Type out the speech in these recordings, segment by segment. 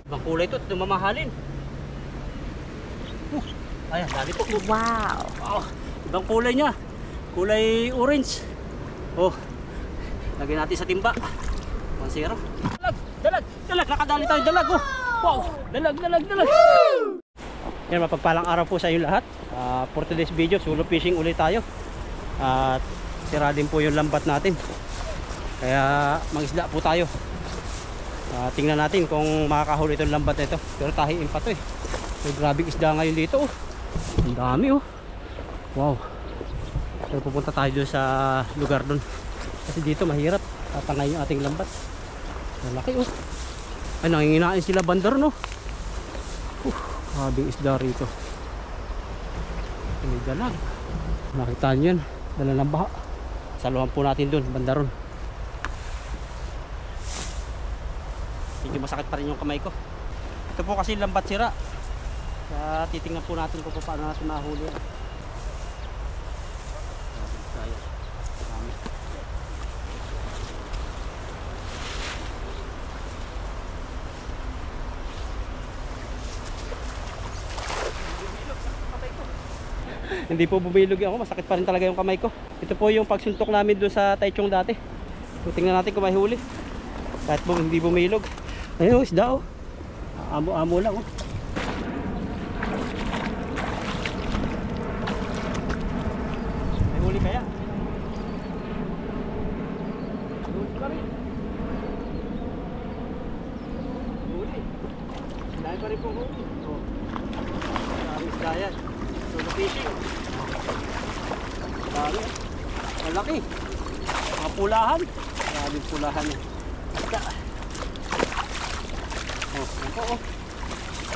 Ibang kulay ito, ito mamahalin. Ayan, dali po. Wow. Oh, ibang kulay niya. Kulay orange. Oh, lagyan natin sa timba. 1-0. Dalag. Nakadali tayo, dalag. Oh. Wow, dalag. Yan, mapagpalang araw po sa inyo lahat. For today's video, solo fishing ulit tayo. At sira din po yung lambat natin. Kaya mangisda po tayo. Tingnan natin kung makakahuli itong lambat na ito. Pero tahiin pa ito eh. May grabing isda ngayon dito oh. Ang dami oh. Wow. So pupunta tayo doon sa lugar doon. Kasi dito mahirap tatangay yung ating lambat. Malaki oh. Ay, nanginginain sila bandar no. Grabing isda rito. May dalag. Nakita nyo yan. Dala ng baha. Saluhan po natin doon, bandaron. Medyo masakit pa rin yung kamay ko. Ito po kasi lambat sira. Kaya titingnan po natin kung paano natin nahuli. Hindi po bumilog ako, masakit pa rin talaga yung kamay ko. Ito po yung pagsuntok namin doon sa Taichung dati. So, tingnan natin kung may huli. Kahit po hindi bumilog. Ayun, isda oh. Amo-amo lang oh. May huli kaya? Huli pa rin. Huli. Dahil pa rin po huli. Oh. Maraming isda yan. Solo fishing. Dami. Malaki. Mga pulahan. Maraming pulahan yan. Basta. Oh, ito oh.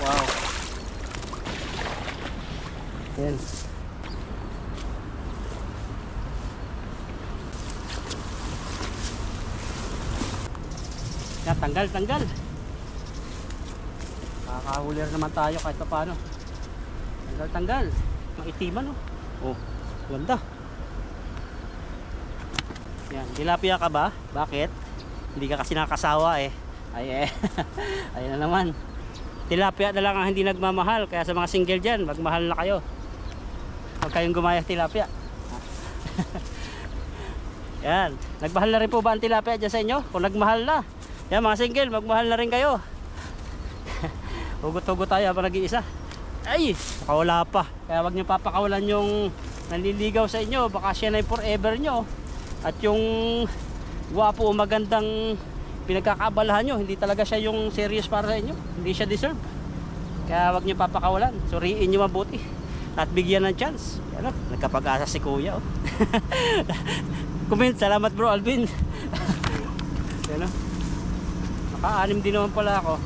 Wow. Yan. Yan, tanggal. Makakahuli naman tayo kahit pa paano. Tanggal. Maitiman oh. Oh, ganda. Yan, tilapia ka ba? Bakit? Hindi ka kasi nakasawa eh. Ay ayun na naman. Tilapia na lang ang hindi nagmamahal. Kaya sa mga single dyan, magmahal na kayo. Huwag kayong gumaya tilapia. Yan, nagmahal na rin po ba ang tilapia dyan sa inyo? Kung nagmahal na, yan mga single, magmahal na rin kayo. Hugot-hugot tayo habang nag-iisa. Ay, nakawala pa. Kaya wag nyo papakawalan yung nanliligaw sa inyo. Baka siya na yung forever nyo. At yung gwapo o magandang pinagkakabalahan nyo, hindi talaga siya yung serious para sa inyo. Hindi siya deserve. Kaya wag nyo papakawalan. Suriin nyo mabuti. At bigyan ng chance. Yan o, nagkapag-asa si kuya oh. Comment, salamat bro Alvin. Yan o. Naka-anim din naman pala ako.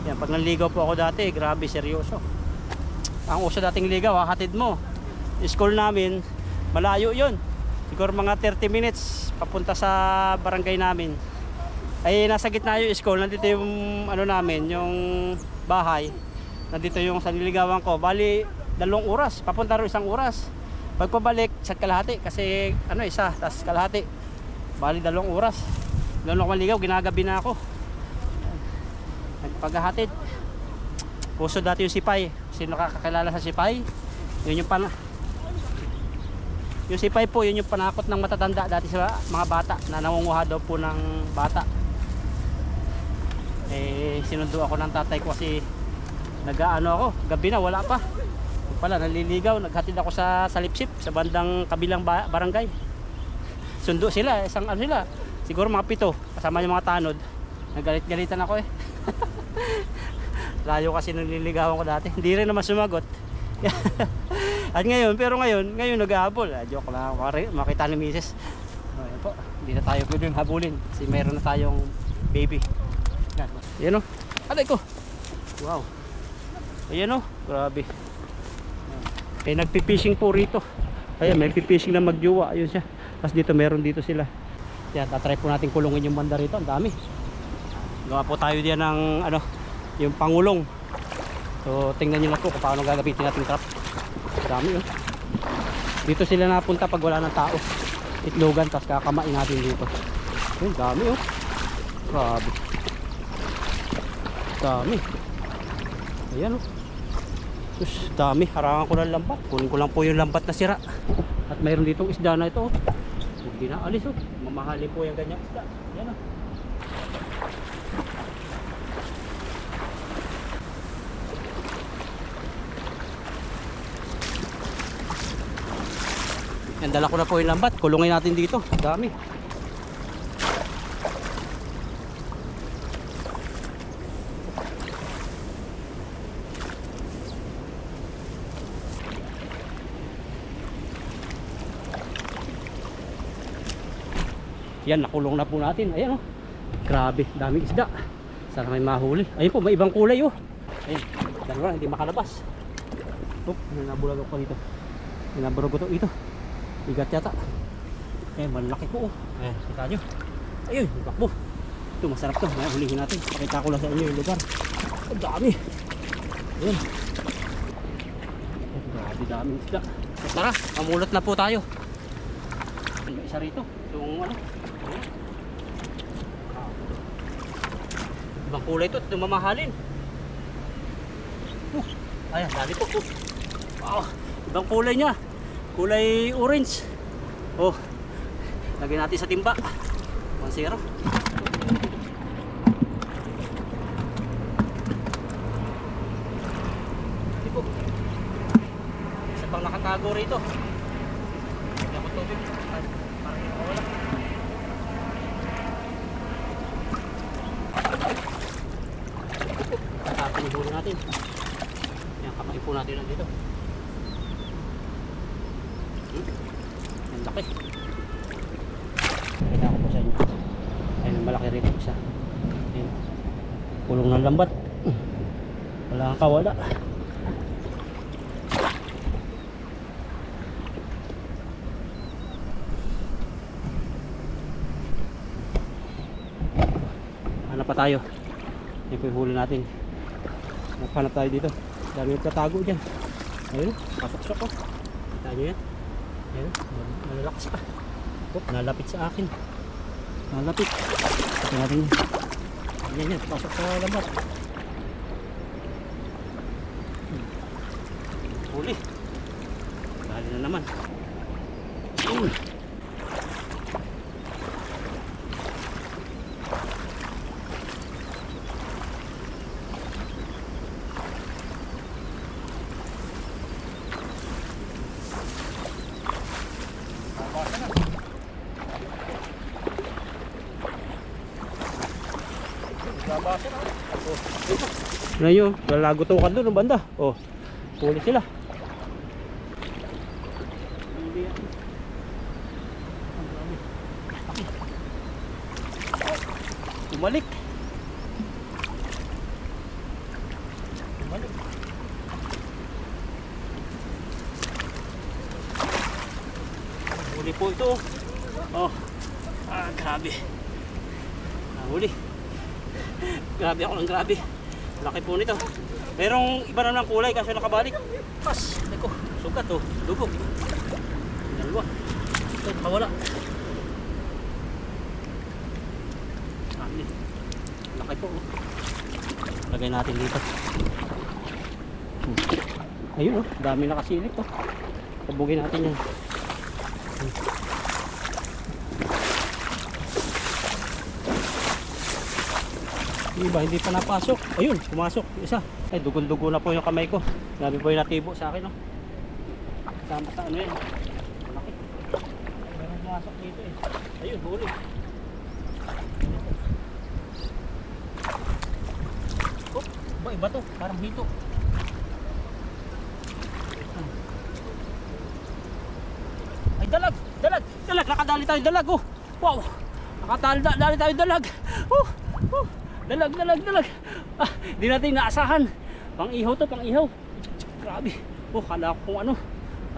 Yan, pag nanligaw po ako dati, grabe seryoso. Ang uso dating ligaw, hatid mo. School namin, malayo yun. Siguro mga 30 minutes papunta sa barangay namin. Ay nasa gitna yung school, nandito yung ano namin, yung bahay. Nandito yung sa niligawan ko. Bali, 2 oras, papunta rin 1 oras. Pagpabalik, sa kalahati, kasi ano isa, tas kalahati. Bali 2 oras. Doon ako maligaw, ginagabi na ako. Nagpaghahatid. Puso dati yung sipay. Sino nakakakilala sa sipay? Yun yung yung sipay po, yun yung panakot ng matatanda dati sa mga bata na nangunguha daw po ng bata. Eh sinundo ako ng tatay ko kasi nag-aano ako, gabi na wala pa. Pala naliligaw, naghatid ako sa Salipsip sa bandang kabilang barangay. Sundo sila, isang ano sila. Siguro mga 7 kasama yung mga tanod. Nagalit-galitan ako eh. Layo kasi naliligawan ko dati. Hindi rin naman sumagot. At ngayon, pero ngayon nag-ahabol. Joke lang, makita ni Mrs. Ayan po, hindi na tayo pwedeng habulin kasi mayroon na tayong baby. Yan o, aday ko. Wow. Ayan o, grabe. Eh nagpipishing po rito. Ayan, may pipishing na magjuwa. Ayun siya. Tapos dito, meron dito sila. Yan, tatry po natin kulungin yung banda rito. Ang dami. Gawa po tayo diyan ng ano, yung pangulong. So tingnan nyo na po kung paano gagamitin natin trap. Dami oh. Dito sila napunta pag wala ng tao. Itlogan, tapos kakamain natin dito. Ayun, dami oh. Grabe. Dami. Ayan oh. Sus, dami. Harangan ko ng lambat. Kunin ko lang po yung lambat na sira. At mayroon ditong isda na ito oh. Hindi na alis oh. Mamahali po yung ganyang isda. Ayan oh. Yan, dala ko na po yung lambat. Kulungin natin dito. Dami. Yan, nakulong na po natin. Ayan oh. Grabe, daming isda. Sana may mahuli. Ayun po, may ibang kulay oh. Ayun, dalawa hindi makalabas. Oh, nabulag ako dito. Naburog ko ito. Bigat yata. Eh, malaki po oh. Ayan, kita nyo. Ayun, bakbo. Ito, masarap to. Ayan, hulihin natin. Pakita ko lang sa inyo yung lugar. Ang dami. Ayun. Grabe, daming isda. So, tara, mamulot na po tayo. May isa rito. Yung ano. Ibang kulay ito. Ito mamahalin. Ayan, dali po. Wow, ibang kulay niya. Kulay orange. Oh, lagyan natin sa timba. 1-0. Tipo. Isa pang nakatago rito. Hindi ako tubig. Parang nakawala. Tatapin yung huli natin. Yan, kapatid po natin nandito. Ang laki. Kita ko po sa inyo. Ayun, malaki rin isa. Ayun. Pulong ng lambat. Wala kang kawala. Hanap pa tayo. Yan po yung huli natin. Hanap tayo dito. Dami yung tatago dyan. Ayun, pasok-sok ko. Kita nyo yan. Ayun, malalakas pa. Oh, nalapit sa akin. Nalapit. Ito natin yan. Yan yan, pasok sa lambat. Huli. Dali na naman. Tignan nyo, lalagutukan doon ng banda. Oh, huli sila. Bumalik. Bumalik. Huli po ito. Oh, grabe. Huli. Grabe ako ng grabe. Laki po nito. Merong iba na ng kulay kasi nakabalik. Pas, eko, sugat oh, lubog. Dalawa. Ito, nakawala. Laki po oh. Lagay natin dito. Ayun oh, dami nakasilip oh. Tabugin natin yan. Iba, hindi pa napasok. Ayun, pumasok. Isa. Ay, dugon-dugo na po yung kamay ko. Grabe po yung natibo sa akin, no? Sama sa ano yan. Malaki. Meron pumasok dito eh. Ayun, huli. Oh, iba to. Parang hito. Ay, dalag! Dalag! Dalag! Nakadali tayo dalag, oh! Wow! Nakadali tayo dalag! Dalag, dalag, dalag. Hindi natin naasahan. Pang ihaw to, pang ihaw. Grabe. Oh, kala ko kung ano.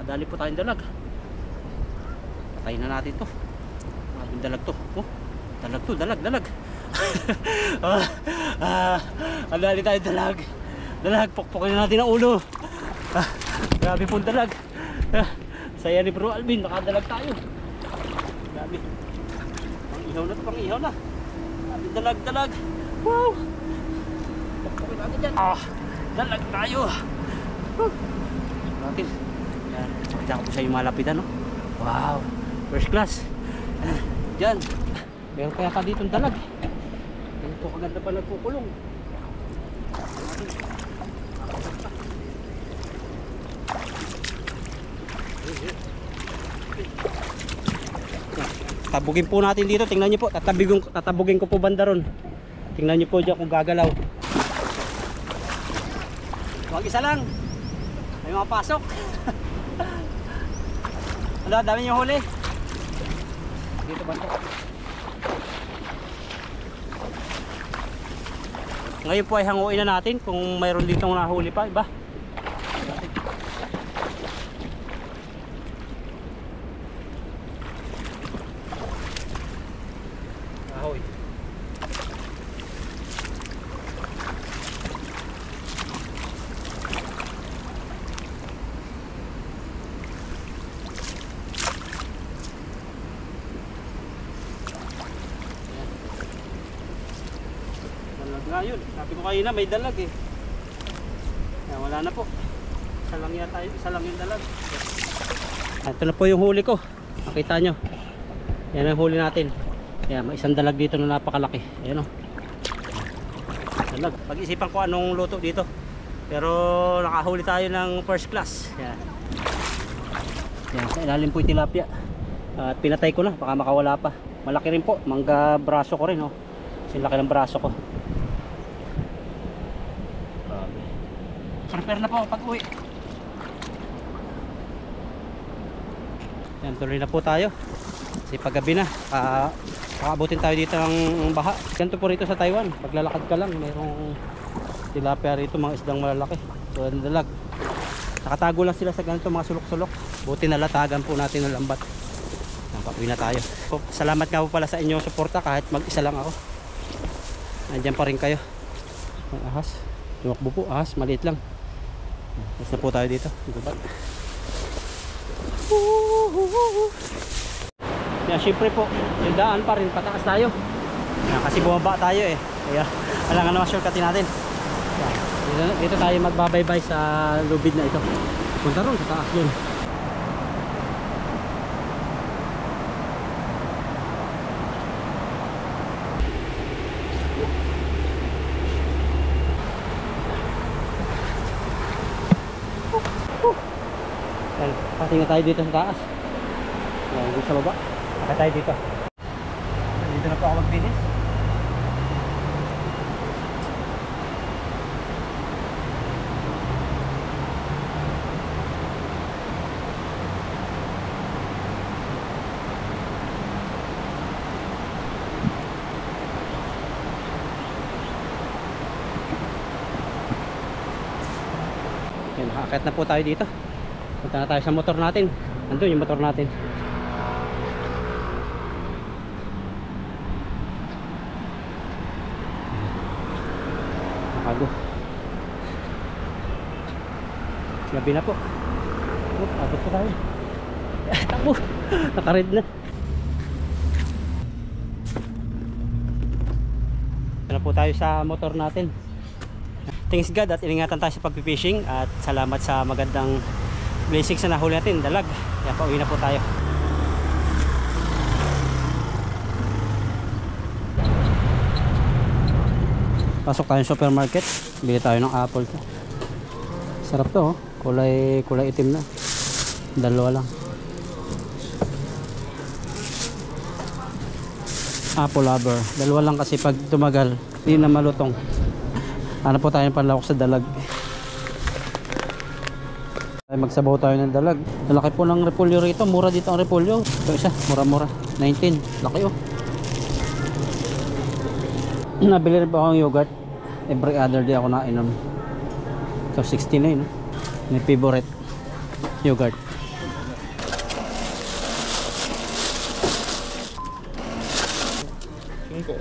Nadali po tayong dalag. Patayin na natin to. Grabing dalag to. Oh, dalag to, dalag, dalag. Nadali tayong dalag. Dalag, pukpukin na natin ang ulo. Grabe pong dalag. Saya ni Bro Alvin, nakadalag tayo. Grabe. Pang ihaw na to, pang ihaw na. Dalag, dalag. Wow! Okay natin dyan. Dalag tayo. Natin. Yan. Pakita ko po sa inyo malapitan, no? Wow. First class. Diyan. Meron kaya ka dito dalag. Ito kaganda pa nagkukulong. Tabugin po natin dito. Tingnan nyo po. Tatabugin ko po banda ron. Tingnan nyo po dyan kung gagalaw. Huwag isa lang. May mga pasok. Ano, dami nyo huli. Dito ba ito? Ngayon po ay hanguin na natin kung mayroon dito nahuli pa. Iba. Ahoy. Ngayon, sabi ko kayo na may dalag eh. Kaya wala na po. Isa lang yata, isa lang yung dalag. Ito na po yung huli ko. Makita nyo. Yan ang huli natin. Kaya may isang dalag dito na napakalaki. Ayan o. Dalag. Pag-isipan ko anong luto dito. Pero nakahuli tayo ng first class. Yan. Yan, sa ilalim po yung tilapia. At pinatay ko na, baka makawala pa. Malaki rin po, mangga braso ko rin oh. Sinlaki ng braso ko. Prepare na po pag uwi. Yan, tuloy na po tayo. Kasi paggabi na, pakaabutin tayo dito ng baha. Ganito po rito sa Taiwan. Paglalakad ka lang, mayroong tilapia rito, mga isdang malalaki. So, dalag. Nakatago lang sila sa ganito mga sulok-sulok. Buti nalatagan po natin ng lambat. Pauwi na tayo. Salamat nga po pala sa inyong suporta kahit mag-isa lang ako. Nandiyan pa rin kayo. Ang ahas. Tumakbo po, ahas, maliit lang. Tapos na po tayo dito. Kaya syempre po, yung daan pa rin, pataas tayo. Kasi bumaba tayo eh. Kaya alangan naman shortcutin natin. Dito tayo magbabaybay sa lubid na ito. Punta ron sa taas yun. Patingin tayo dito sa taas. Yan, dito sa baba. Saka tayo dito. Dito na po ako magbinis. Yan, nakakit na po tayo dito. Punta na tayo sa motor natin. Nandun yung motor natin. Nakago. Gabi na po. Abot po tayo. Takbo. Nakared na. Punta na po tayo sa motor natin. Thanks God at iningatan tayo sa pag-fishing. At salamat sa magandang blessings na nahuli natin, dalag. Kaya pauwi na po tayo. Pasok tayo sa supermarket. Bili tayo ng apple. Sarap to oh. Kulay itim na. Dalawa lang. Apple lover. Dalawa lang kasi pag tumagal, hindi na malutong. Ano po tayo ng panlawak sa dalag. Magsabaw tayo ng dalag. Malaki po ng repolyo rito. Mura dito ang repolyo. Ito isa, mura-mura. 19. Laki oh. Nabili rin po akong yogurt. Every other day ako nainom. Ito 69. May favorite yogurt. Sungko.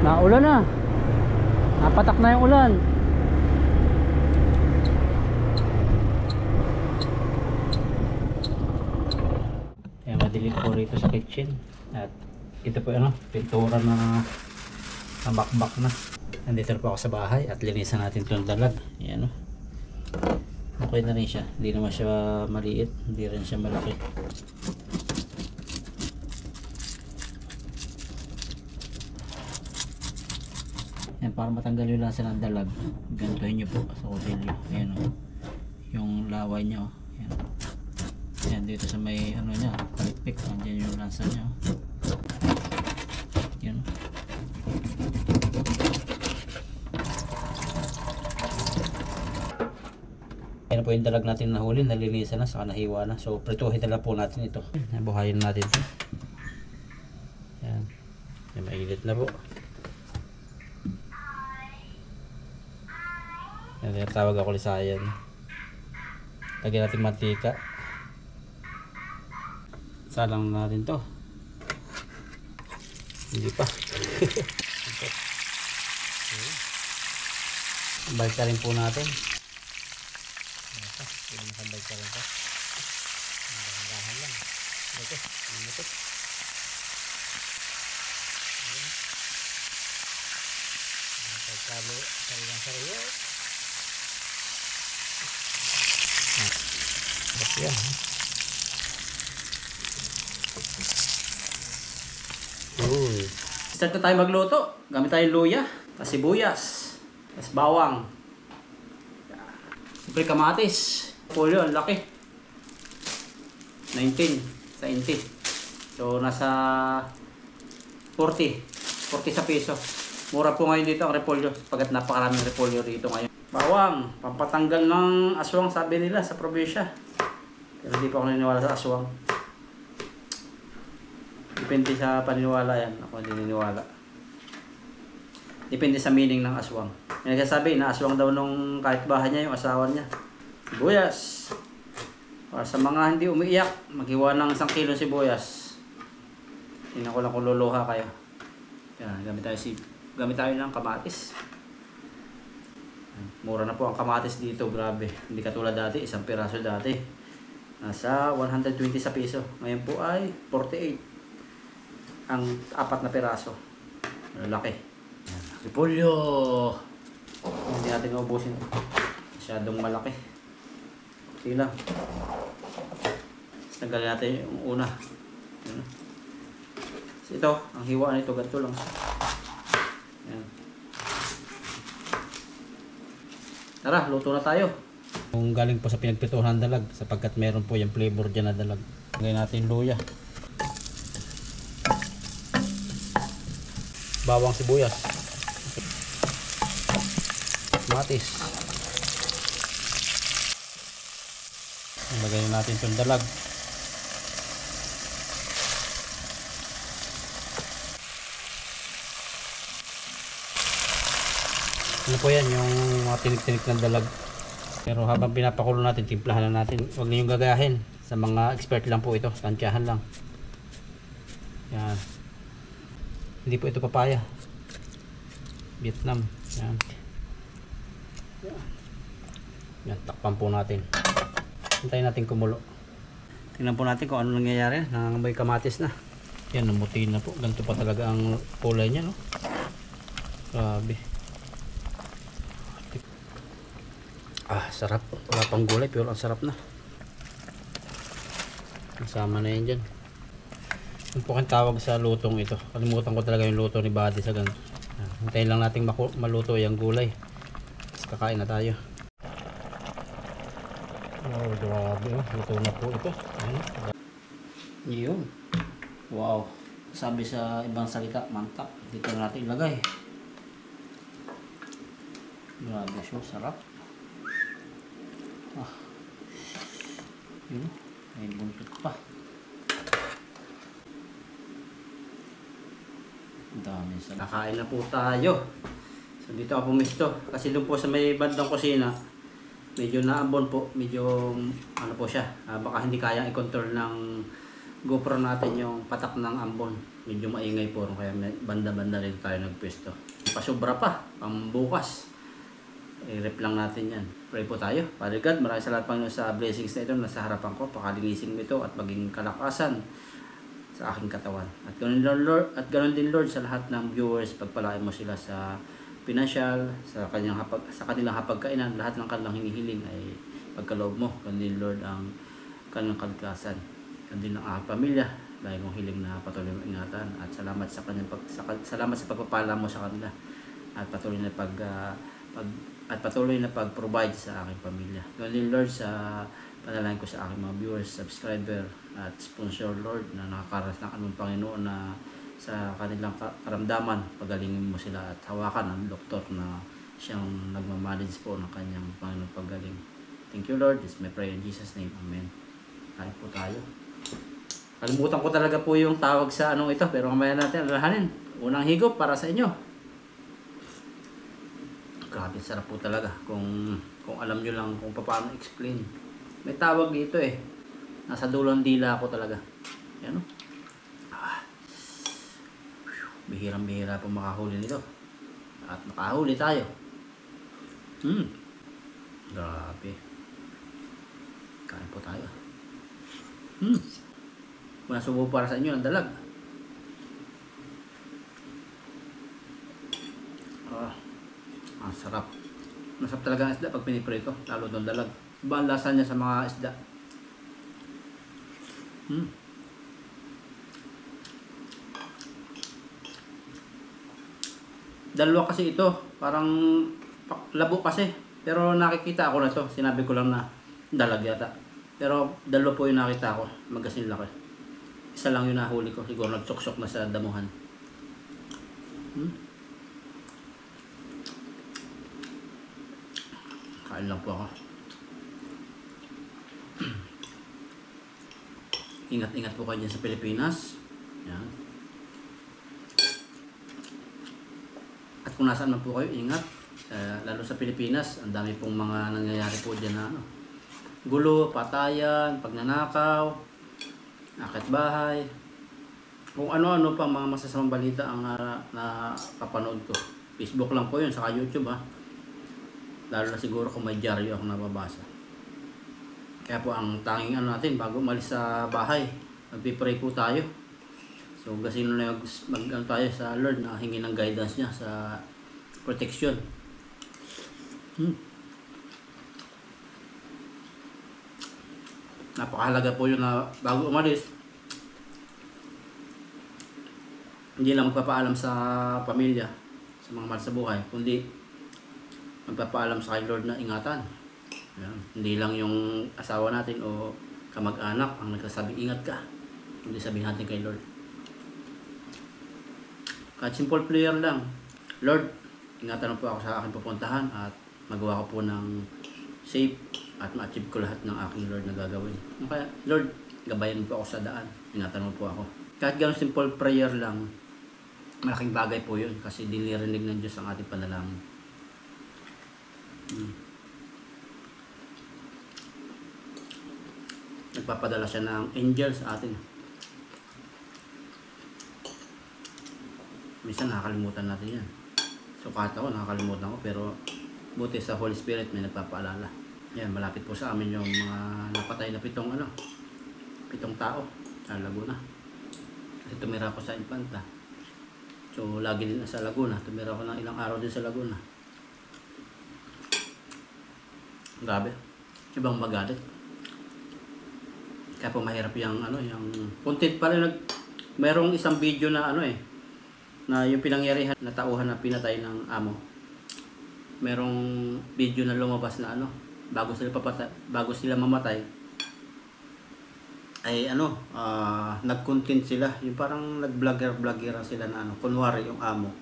Naulan na. Napatak na yung ulan. Kaya madilim po rito sa kitchen. At ito po ano, pintura na bakbak na. Nandito na po ako sa bahay at linisan natin itong dalag. Ayan o. Okay na rin siya. Hindi naman siya maliit. Hindi rin siya malaki. Ayan, para matanggal yung lasa ng dalag, gantuhin nyo po sa kutsilyo. Ayan o. Yung laway niya o. Ayan. Ayan, dito sa may ano niya, palikpik. Andiyan yung lasa niya o. Ayan o. Ayan po yung dalag natin nahuli, nalinisan na, saka nahiwa na. So prituhin na lang po natin ito. Buhayin natin ito. Ayan. Ayan, mainit na po. Ayan, tawag ako lisayan. Lagyan natin mantika. Salang na natin to. Hindi pa. Balik ka rin po natin. Hindi nakabalik ka rin po. Dahan lang. Ito, minutot. Pagkalo, sarilang sariyo. Yan. Start na tayo magluto. Gamit tayo luya, sibuyas, tas bawang, siyempre kamatis. Polyo, ang laki. 19 sa inti. So nasa 40 sa piso. Mura po ngayon dito ang repolyo, pagkat napakaraming repolyo dito ngayon. Bawang, pampatanggal ng aswang sabi nila sa probinsya. Pero hindi pa ako naniniwala sa aswang. Depende sa paniniwala yan. Ako hindi naniniwala. Depende sa meaning ng aswang. May nagsasabi na aswang daw nung kahit bahay niya yung asawa niya. Sibuyas. Para sa mga hindi umiiyak, maghiwa ng 1 kilo sibuyas. Tingnan ko lang kung luluha kayo. Yan, gamit tayo ng kamatis. Mura na po ang kamatis dito, grabe. Hindi katulad dati, 1 piraso dati. Nasa 120 sa piso. Ngayon po ay 48. Ang 4 na piraso. Laki. Repolyo. Hindi natin maubusin. Masyadong malaki. Okay lang. Tanggalin natin yung una. So ito, ang hiwa nito ganito lang. Ayan. Tara, luto na tayo. Kung galing po sa pinagprituhan ng dalag, sapagkat meron po yung flavor dyan na dalag. Lagay natin luya. Bawang sibuyas. Matis. Lagay natin itong dalag. Ano po yan, yung mga tinik-tinik ng dalag. Pero habang pinapakulo natin, timplahan na natin. Huwag ninyong gagayahin. Sa mga expert lang po ito, tansyahan lang. Yan. Hindi po ito papaya. Vietnam. Yan. Yan, takpan po natin. Hintayin natin kumulo. Tingnan po natin kung ano nangyayari. Nangangamoy kamatis na. Yan, namuti na po. Ganito pa talaga ang kulay niya, no? Grabe. Ah, sarap. Wala pang gulay pero ang sarap na. Kasama na yan dyan. Yung po kang tawag sa lutong ito. Kalimutan ko talaga yung luto ni Buddy sa ganito. Hintayin lang natin maluto yung gulay. Tapos kakain na tayo. Oh, grabe. Luto na po ito. Yun. Wow. Sabi sa ibang salita, mantap. Dito na natin ilagay. Grabe siya. Sarap. Ah. Yun. May buntot pa. Dami sa nakain na po tayo. So dito ako pumisto. Kasi doon po sa may bandang kusina, medyo naambon po. Medyo ano po siya. Baka hindi kayang i-control ng GoPro natin yung patak ng ambon. medyo maingay po kaya banda-banda rin tayo nagpwesto. Pasobra pa, pambukas. I-rep lang natin yan. Pray po tayo. Father God, maraming salamat Panginoon sa blessings na ito na sa harapan ko. Pakalinisin mo ito at maging kalakasan sa aking katawan. At ganoon din Lord sa lahat ng viewers, pagpalain mo sila sa financial, sa kanilang hapagkainan, lahat ng kanilang hinihiling ay pagkaloob mo. Ganoon din Lord ang kanilang kalikasan. Ganoon din ang aking pamilya, dahil kong hiling na patuloy mo ingatan at salamat sa salamat sa pagpapala mo sa kanila at patuloy na pag-provide sa aking pamilya. Ganoon din Lord sa panalangin ko sa aking mga viewers, subscriber at sponsor Lord na nakakaras ng anong Panginoon na sa kanilang karamdaman, pagalingin mo sila at hawakan ang doktor na siyang nagmamanage po ng kanyang Panginoon paggaling. Thank you Lord, this is my prayer in Jesus name, Amen. Kain po tayo. Kalimutan ko talaga po yung tawag sa anong ito, pero mamaya natin alalahanin. Unang higop para sa inyo. Grabe, sarap po talaga kung alam nyo lang kung paano explain. May tawag dito eh. Nasa dulong dila ako talaga. Yan o. Bihirang-bihira po makahuli nito. At makahuli tayo. Grabe. Kain po tayo. Masubo para sa inyo ang dalag. Ang sarap. Masarap talaga ang isda pag piniprito, lalo doon dalag. Iba ang lasa niya sa mga isda. Dalawa kasi ito, parang labo kasi. Pero nakikita ako na to, sinabi ko lang na dalag yata. Pero dalawa po yung nakita ko, magasin laki. Isa lang yung nahuli ko, siguro nagsuksok na sa damuhan. Kain lang po ako. Ingat-ingat po kayo dyan sa Pilipinas. Yan. At kung nasaan man po kayo, ingat. Lalo sa Pilipinas, ang dami pong mga nangyayari po dyan na gulo, patayan, pagnanakaw, akit bahay, kung ano-ano pa mga masasamang balita ang napapanood ko. Facebook lang po yun, saka YouTube lalo na siguro kung may dyaryo ako nababasa. Kaya po ang tanging natin bago umalis sa bahay, magpipray po tayo. So kasi na tayo sa Lord na hingi ng guidance niya sa protection. Napakahalaga po yun na bago umalis, hindi lang magpapaalam sa pamilya, sa mga mahal sa buhay, kundi magpapaalam sa kay Lord na ingatan. Yan. Hindi lang yung asawa natin o kamag-anak ang nagsasabi ingat ka, kundi sabihin natin kay Lord. Kahit simple prayer lang, Lord, ingatan mo po ako sa aking pupuntahan at magawa ko po ng safe at ma-achieve ko lahat ng aking Lord na gagawin. Kaya, Lord, gabayan mo po ako sa daan. Ingatan mo po ako. Kahit gano'ng simple prayer lang, malaking bagay po yun kasi dinirinig ng Diyos ang ating panalangin. Nagpapadala siya ng angels sa atin. Minsan nakakalimutan natin yan. So kahit ako nakakalimutan ko, pero buti sa Holy Spirit may nagpapaalala. Yan, malapit po sa amin yung mga napatay na pitong tao sa Laguna. Kasi tumira ko sa Infanta. So lagi din sa Laguna. Tumira ko ng ilang araw din sa Laguna. Grabe. Ibang magalit. Kaya po mahirap yung yung content pala mayroong isang video na na yung pinangyarihan na tauhan na pinatay ng amo. Merong video na lumabas na bago sila mamatay ay nag-content sila, yung parang nag-vlogger sila na kunwari yung amo.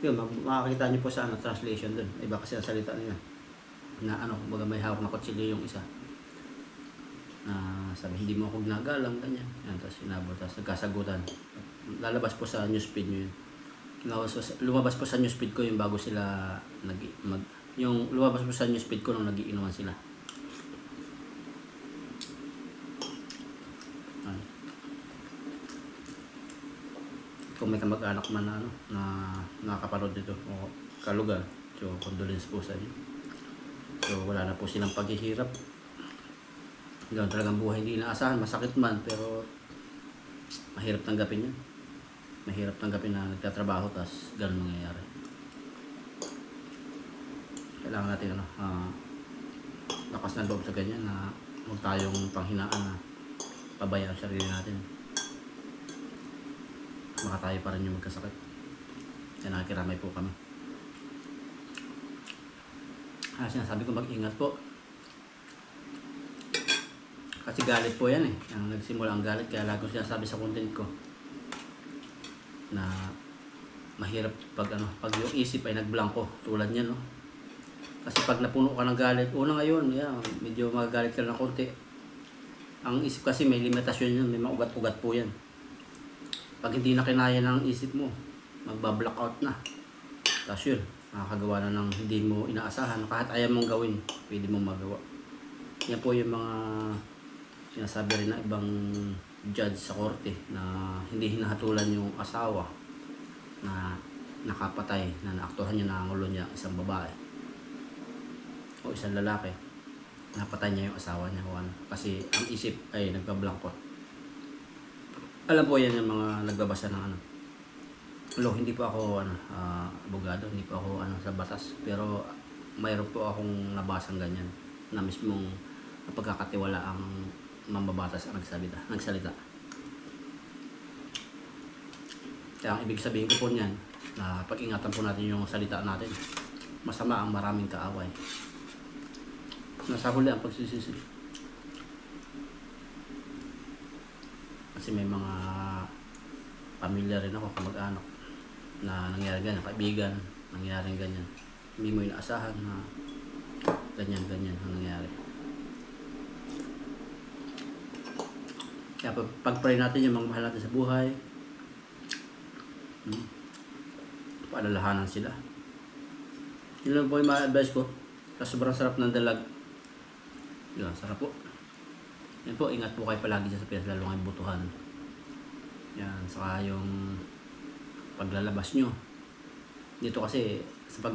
Yun, makakita niyo po sa translation doon. Iba kasi ang salita nila. Na kumbaga may hawak na kutsilyo yung isa. Sabi, hindi mo ako ginagalang, ganyan. Yan, tapos sinabot, tapos nagkasagutan. Lalabas po sa newsfeed nyo yun. Lumabas po sa newsfeed ko yung bago sila lumabas po sa newsfeed ko nung nagiinuman sila. kung may kamag-anak man na, na nakakapanood dito o kalugar, so condolence po sa inyo. So wala na po silang paghihirap. Ganun talagang buhay, hindi inaasahan, masakit man, pero mahirap tanggapin yan. Mahirap tanggapin na nagtatrabaho tapos ganun nangyayari. Kailangan natin lakas ng loob sa ganyan na huwag tayong panghinaan na pabayaan ang sarili natin. Baka tayo pa rin yung magkasakit. Kaya nakikiramay po kami. Sinasabi ko mag-ingat po. Kasi galit po yan eh. Ang nagsimula ang galit, kaya lagi ko sinasabi sa content ko na mahirap pag yung isip ay nagblanko tulad niyan, no? Kasi pag napuno ka ng galit, una ngayon, medyo magagalit ka ng konti. Ang isip kasi may limitasyon yun, may mga ugat-ugat po yan. Pag hindi na kinaya ng isip mo, magba-blackout na. Tapos yun, makakagawa na ng hindi mo inaasahan. Kahit ayaw mong gawin, pwede mong magawa. Yan po yung mga sinasabi rin ng ibang judge sa korte na hindi hinahatulan yung asawa na nakapatay, na naaktuhan niya na ang ulo niya isang babae o isang lalaki. Napatay niya yung asawa niya, kasi ang isip ay nagbablangkot. Alam po yan yung mga nagbabasa ng law. Hindi po ako abogado, hindi po ako sa batas, pero mayroon po akong nabasang ganyan na mismong pagkakatiwala ang mambabatas ang nagsalita. Kaya ang ibig sabihin ko po niyan, na pag-ingatan po natin yung salita natin. Masama ang maraming kaaway. Nasa huli ang pagsisisi. Kasi may mga pamilya rin ako, kamag-anak, na nangyari ganyan, kaibigan, nangyaring ganyan. Hindi mo inaasahan na ganyan ang nangyari. Kaya pag-pray natin yung mga mahal natin sa buhay, paalalahanan sila. Yun lang po yung ma-advise ko. Kasi sobrang sarap ng dalag. Yun, sarap po. Yan po, ingat po kayo palagi sa Pinas, lalo ngayong butuhan. Yan, saka yung paglalabas nyo. Dito kasi, sa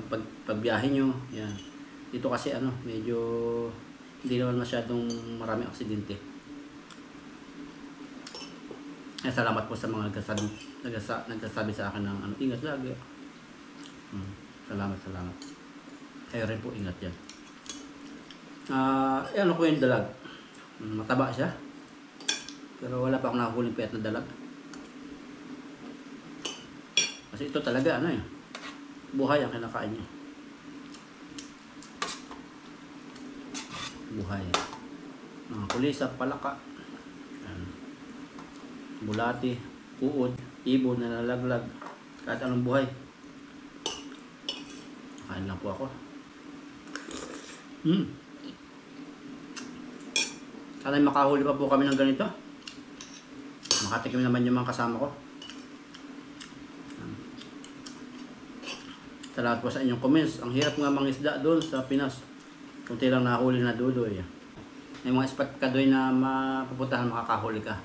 pagbiyahe nyo, yan. Dito kasi medyo hindi naman masyadong maraming aksidente. Salamat po sa mga nagsasabi sa akin ng ingat lagi. Salamat. Kayo rin po, ingat yan. Ano ko yung dalag? Mataba siya. Pero wala pa akong nakahuling payat na dalag. Kasi ito talaga buhay ang kinakain niya. Buhay. Mga kulisa, palaka, bulati, uod, ibon na nalaglag, kahit anong buhay. Kain lang po ako. Sana makahuli pa po kami ng ganito. Makatikim naman yung mga kasama ko. Salamat po sa inyong comments. Ang hirap nga mangisda doon sa Pinas. Kunti lang nahuli na dudoy. May mga spot ka doon na mapupuntahan, makakahuli ka.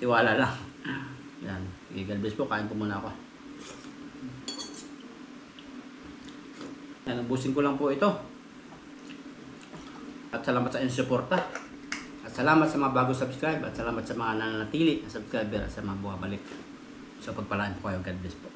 Tiwala lang. Yan. God bless po. Kain po muna ako. Yan. Ubusin ko lang po ito. At salamat sa inyong suporta. At salamat sa mga bago subscribe. At salamat sa mga nananatili na subscriber at sa mga bumabalik. So pagpalaan po kayo. God bless po.